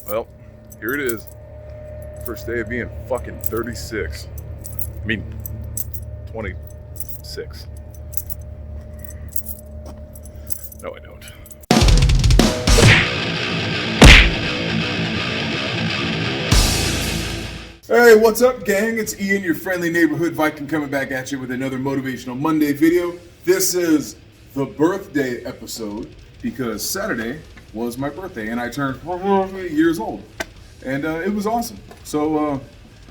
Well, here it is. First day of being fucking 36. I mean, 26. No, I don't. Hey, what's up, gang? It's Ian, your friendly neighborhood Viking, coming back at you with another Motivational Monday video. This is the birthday episode because Saturday was my birthday and I turned 8 years old, and it was awesome. So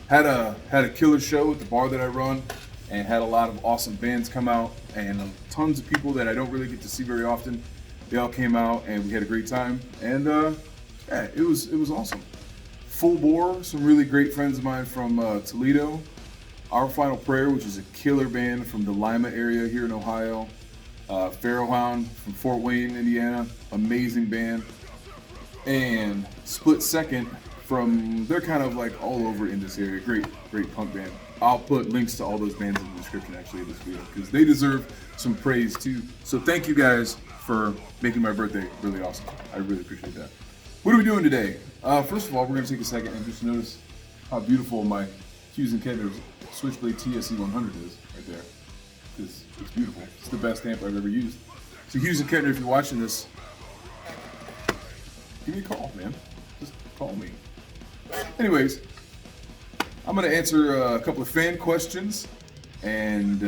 had a killer show at the bar that I run, and had a lot of awesome bands come out, and tons of people that I don't really get to see very often. They all came out and we had a great time, and yeah, it was awesome. Full bore, some really great friends of mine from Toledo. Our Final Prayer, which is a killer band from the Lima area here in Ohio. Pharaoh Hound from Fort Wayne, Indiana, amazing band. And Split Second from, they're kind of like all over in this area, great punk band. I'll put links to all those bands in the description actually of this video because they deserve some praise too. So thank you guys for making my birthday really awesome. I really appreciate that. What are we doing today? First of all, we're going to take a second and just notice how beautiful my Hughes & Kettner's Switchblade TSC 100 is right there. It's beautiful. It's the best amp I've ever used. So Hughes & Kettner, if you're watching this, give me a call, man. Just call me. Anyways, I'm going to answer a couple of fan questions, and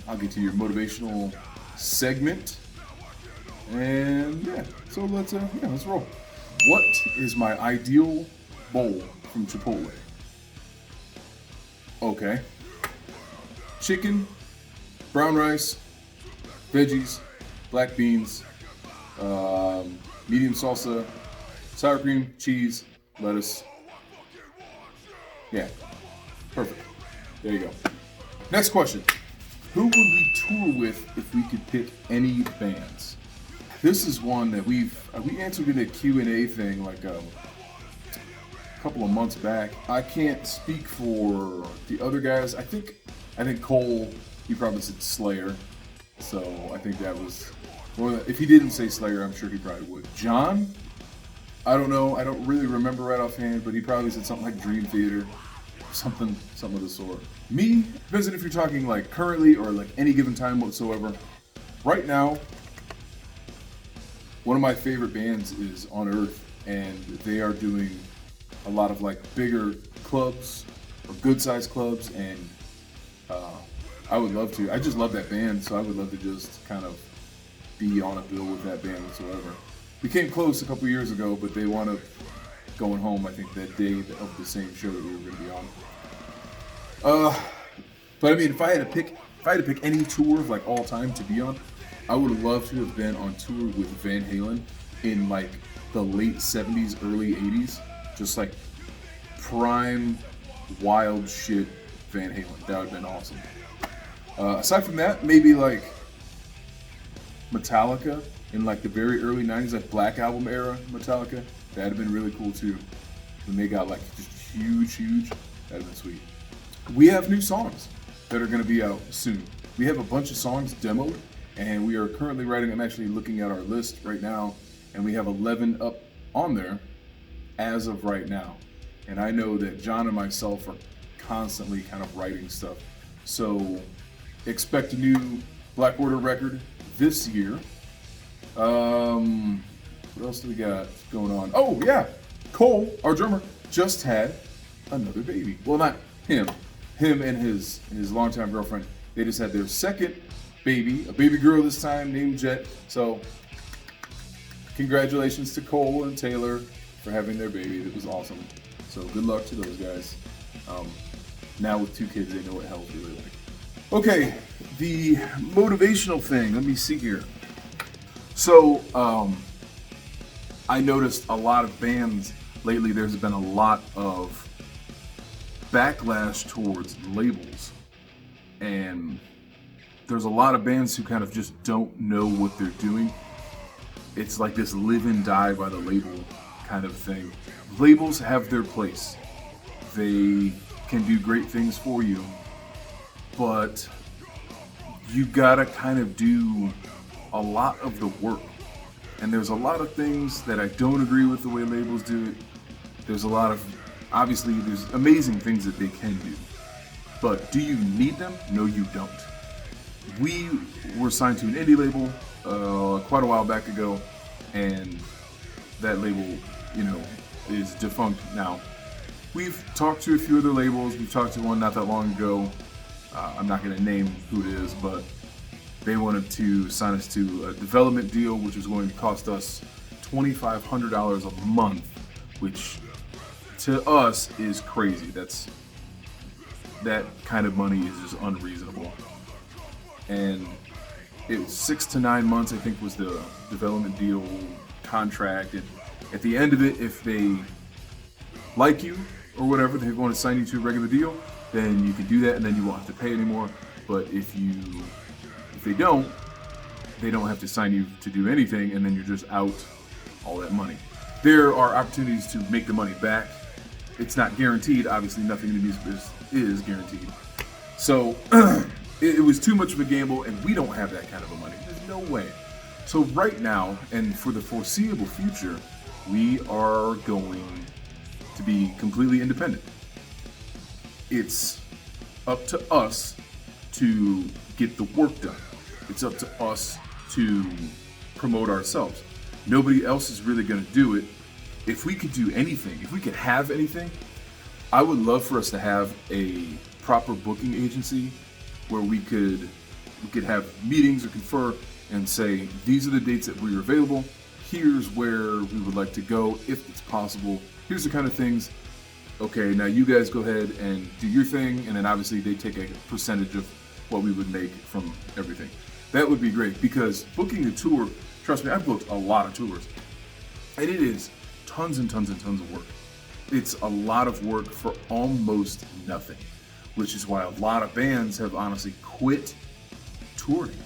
I'll get to your motivational segment. And yeah, so let's roll. What is my ideal bowl from Chipotle? Okay. Chicken, brown rice, veggies, black beans, medium salsa, sour cream, cheese, lettuce. Yeah, perfect. There you go. Next question. Who would we tour with if we could pick any bands? This is one that we answered in a Q&A thing like a couple of months back. I can't speak for the other guys. I think Cole, he probably said Slayer. So I think that was, well, if he didn't say Slayer, I'm sure he probably would. John, I don't know. I don't really remember right offhand, but he probably said something like Dream Theater, something of the sort. Me, depends on if you're talking like currently or like any given time whatsoever. Right now, one of my favorite bands is On Earth, and they are doing a lot of like bigger clubs or good sized clubs, and I would love to. I just love that band, so I would love to just kind of be on a bill with that band whatsoever. We came close a couple years ago, but they wound up going home, I think, that day of the same show that we were going to be on. But I mean, if I had to pick any tour of like all time to be on, I would have loved to have been on tour with Van Halen in like the late 70s, early 80s. Just like prime, wild shit Van Halen. That would have been awesome. Aside from that, maybe like Metallica in like the very early 90s, like Black Album era Metallica. That would have been really cool too. When they got like just huge. That would have been sweet. We have new songs that are going to be out soon. We have a bunch of songs demoed. And we are currently writing, I'm actually looking at our list right now, and we have 11 up on there as of right now. And I know that John and myself are constantly kind of writing stuff. So expect a new Black Order record this year. What else do we got going on? Oh yeah, Cole, our drummer, just had another baby. Well, not him. Him and his longtime girlfriend, they just had their second baby, a baby girl this time named Jet. So congratulations to Cole and Taylor for having their baby. That was awesome. So good luck to those guys. Now with 2 kids, they know what hell's really like. Okay, the motivational thing. Let me see here. So I noticed a lot of bands lately. There's been a lot of backlash towards labels, and there's a lot of bands who kind of just don't know what they're doing. It's like this live and die by the label kind of thing. Labels have their place. They can do great things for you, but you gotta kind of do a lot of the work. And there's a lot of things that I don't agree with the way labels do it. There's obviously there's amazing things that they can do. But do you need them? No, you don't. We were signed to an indie label quite a while back ago, and that label, is defunct now. We've talked to a few other labels. We've talked to one not that long ago. I'm not going to name who it is, but they wanted to sign us to a development deal, which was going to cost us $2,500 a month, which to us is crazy. That kind of money is just unreasonable. And it was 6 to 9 months, I think, was the development deal contract. And at the end of it, if they like you or whatever, they want to sign you to a regular deal, then you can do that, and then you won't have to pay anymore. But if they don't have to sign you to do anything, and then you're just out all that money. There are opportunities to make the money back. It's not guaranteed. Obviously, nothing in the music business is guaranteed. So it was too much of a gamble, and we don't have that kind of a money. There's no way. So right now, and for the foreseeable future, we are going to be completely independent. It's up to us to get the work done. It's up to us to promote ourselves. Nobody else is really going to do it. If we could do anything, if we could have anything, I would love for us to have a proper booking agency where we could have meetings or confer and say, these are the dates that we're available. Here's where we would like to go if it's possible. Here's the kind of things. Okay, now you guys go ahead and do your thing, and then obviously they take a percentage of what we would make from everything. That would be great, because booking a tour, trust me, I've booked a lot of tours, and it is tons and tons and tons of work. It's a lot of work for almost nothing, which is why a lot of bands have honestly quit touring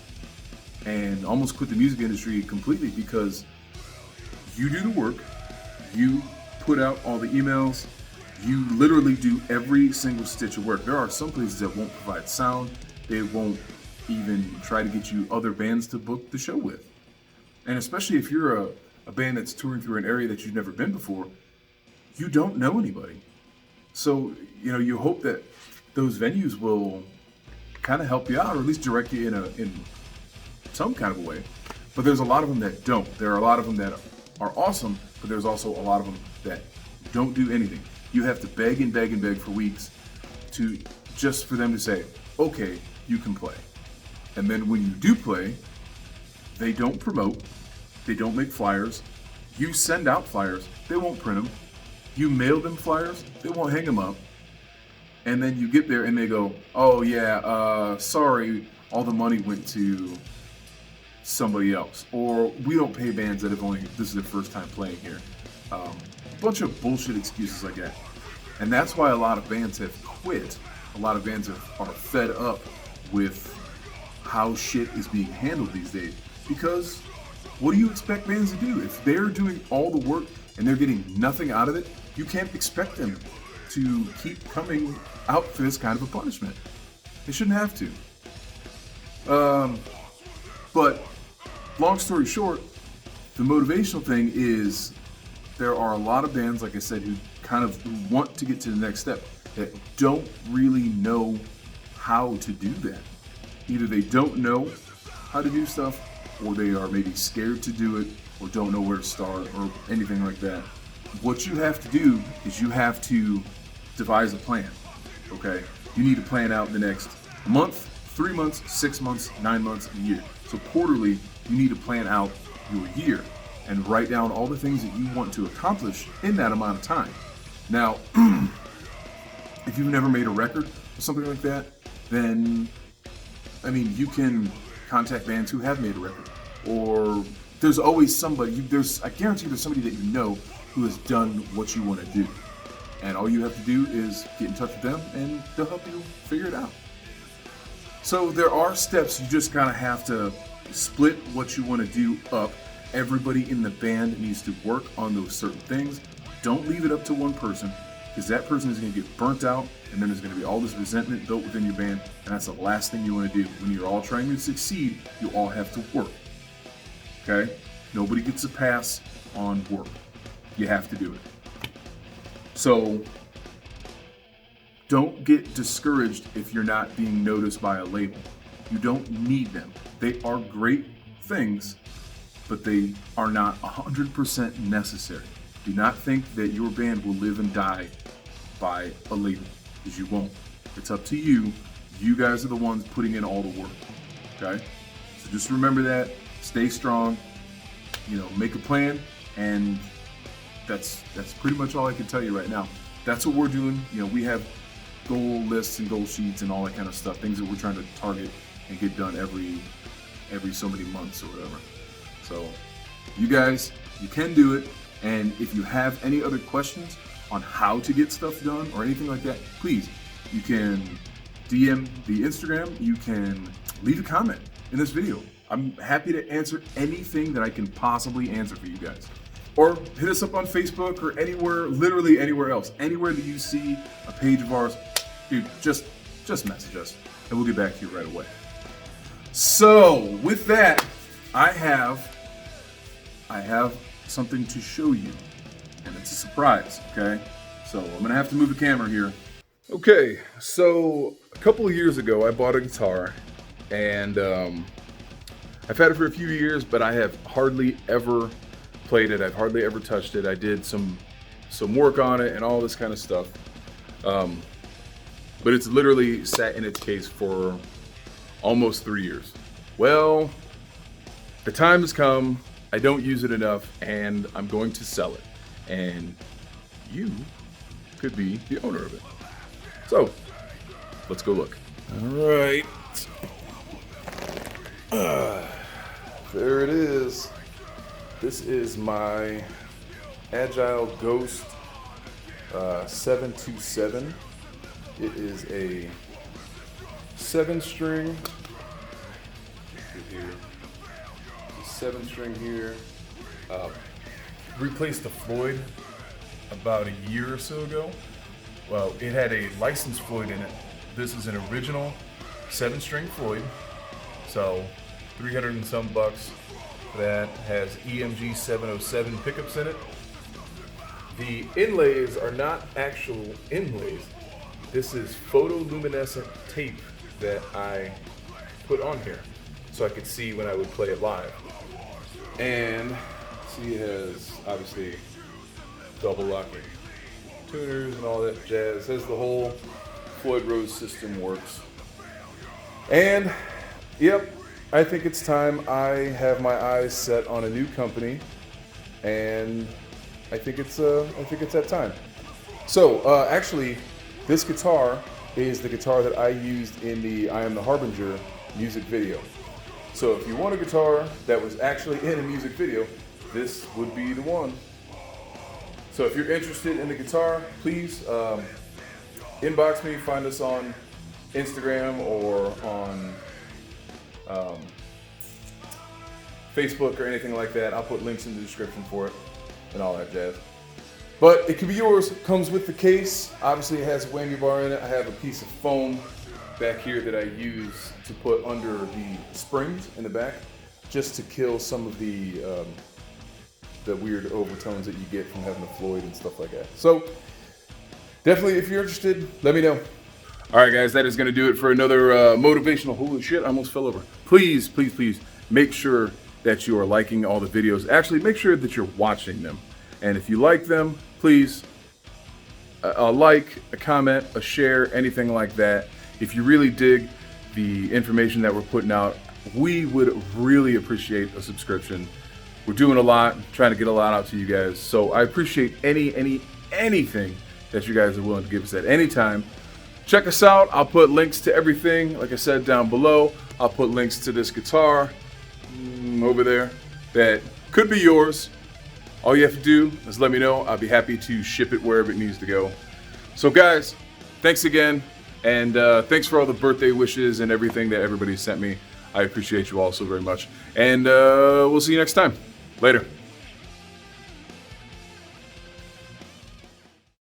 and almost quit the music industry completely, because you do the work, you put out all the emails, you literally do every single stitch of work. There are some places that won't provide sound. They won't even try to get you other bands to book the show with. And especially if you're a band that's touring through an area that you've never been before, you don't know anybody. So, you hope that those venues will kind of help you out, or at least direct you in some kind of a way. But there's a lot of them that don't. There are a lot of them that are awesome, but there's also a lot of them that don't do anything. You have to beg and beg and beg for weeks just for them to say, okay, you can play. And then when you do play, they don't promote, they don't make flyers. You send out flyers, they won't print them. You mail them flyers, they won't hang them up. And then you get there and they go, oh yeah, sorry, all the money went to somebody else. Or we don't pay bands that this is their first time playing here. A bunch of bullshit excuses like that. And that's why a lot of bands have quit. A lot of bands are fed up with how shit is being handled these days. Because what do you expect bands to do? If they're doing all the work and they're getting nothing out of it, you can't expect them to keep coming out for this kind of a punishment. They shouldn't have to. But long story short, the motivational thing is there are a lot of bands, like I said, who want to get to the next step that don't really know how to do that. Either they don't know how to do stuff, or they are maybe scared to do it, or don't know where to start, or anything like that. What you have to do is you have to devise a plan, okay? You need to plan out the next month, 3 months, 6 months, 9 months, a year. So quarterly, you need to plan out your year and write down all the things that you want to accomplish in that amount of time. Now, if you've never made a record or something like that, then, you can contact bands who have made a record. Or there's always somebody, I guarantee there's somebody that you know who has done what you want to do. And all you have to do is get in touch with them and they'll help you figure it out. So there are steps. You just kind of have to split what you want to do up. Everybody in the band needs to work on those certain things. Don't leave it up to one person, because that person is going to get burnt out, and then there's going to be all this resentment built within your band, and that's the last thing you want to do. When you're all trying to succeed, you all have to work. Okay? Nobody gets a pass on work. You have to do it. So don't get discouraged if you're not being noticed by a label. You don't need them. They are great things, but they are not 100% necessary. Do not think that your band will live and die by a label, because you won't. It's up to you. You guys are the ones putting in all the work, okay? So just remember that, stay strong, make a plan, and that's pretty much all I can tell you right now. That's what we're doing. We have goal lists and goal sheets and all that kind of stuff, things that we're trying to target and get done every so many months or whatever. So you guys, you can do it. And if you have any other questions on how to get stuff done or anything like that, please, you can DM the Instagram, you can leave a comment in this video. I'm happy to answer anything that I can possibly answer for you guys. Or hit us up on Facebook or anywhere, literally anywhere else. Anywhere that you see a page of ours, dude, just message us and we'll get back to you right away. So with that, I have something to show you, and it's a surprise, okay? So I'm gonna have to move the camera here. Okay, so a couple of years ago, I bought a guitar, and I've had it for a few years, but I have hardly ever played it. I've hardly ever touched it. I did some work on it and all this kind of stuff, but it's literally sat in its case for almost 3 years. Well, the time has come. I don't use it enough, and I'm going to sell it. And you could be the owner of it. So, let's go look. All right. There it is. This is my Agile Ghost 727. It is a 7-string. 7-string here. Replaced the Floyd about a year or so ago. Well, it had a licensed Floyd in it. This is an original 7-string Floyd. So $300 and some bucks. That has EMG 707 pickups in it. The inlays are not actual inlays. This is photoluminescent tape that I put on here so I could see when I would play it live. And see, it has obviously double locking tuners and all that jazz. It says the whole Floyd Rose system works. And yep, I think it's time I have my eyes set on a new company, and I think it's that time. So actually, this guitar is the guitar that I used in the I Am the Harbinger music video. So if you want a guitar that was actually in a music video, this would be the one. So if you're interested in the guitar, please inbox me, find us on Instagram or on Facebook or anything like that. I'll put links in the description for it and all that jazz. But it could be yours. It comes with the case. Obviously it has a whammy bar in it. I have a piece of foam back here that I use to put under the springs in the back, just to kill some of the weird overtones that you get from having a Floyd and stuff like that. So definitely, if you're interested, let me know. All right, guys, that is going to do it for another motivational. Holy shit, I almost fell over. Please, please, please make sure that you are liking all the videos. Actually, make sure that you're watching them. And if you like them, please a like, a comment, a share, anything like that. If you really dig the information that we're putting out, we would really appreciate a subscription. We're doing a lot, trying to get a lot out to you guys. So I appreciate anything that you guys are willing to give us at any time. Check us out. I'll put links to everything, like I said, down below. I'll put links to this guitar over there that could be yours. All you have to do is let me know. I'll be happy to ship it wherever it needs to go. So guys, thanks again. And thanks for all the birthday wishes and everything that everybody sent me. I appreciate you all so very much. And we'll see you next time. Later.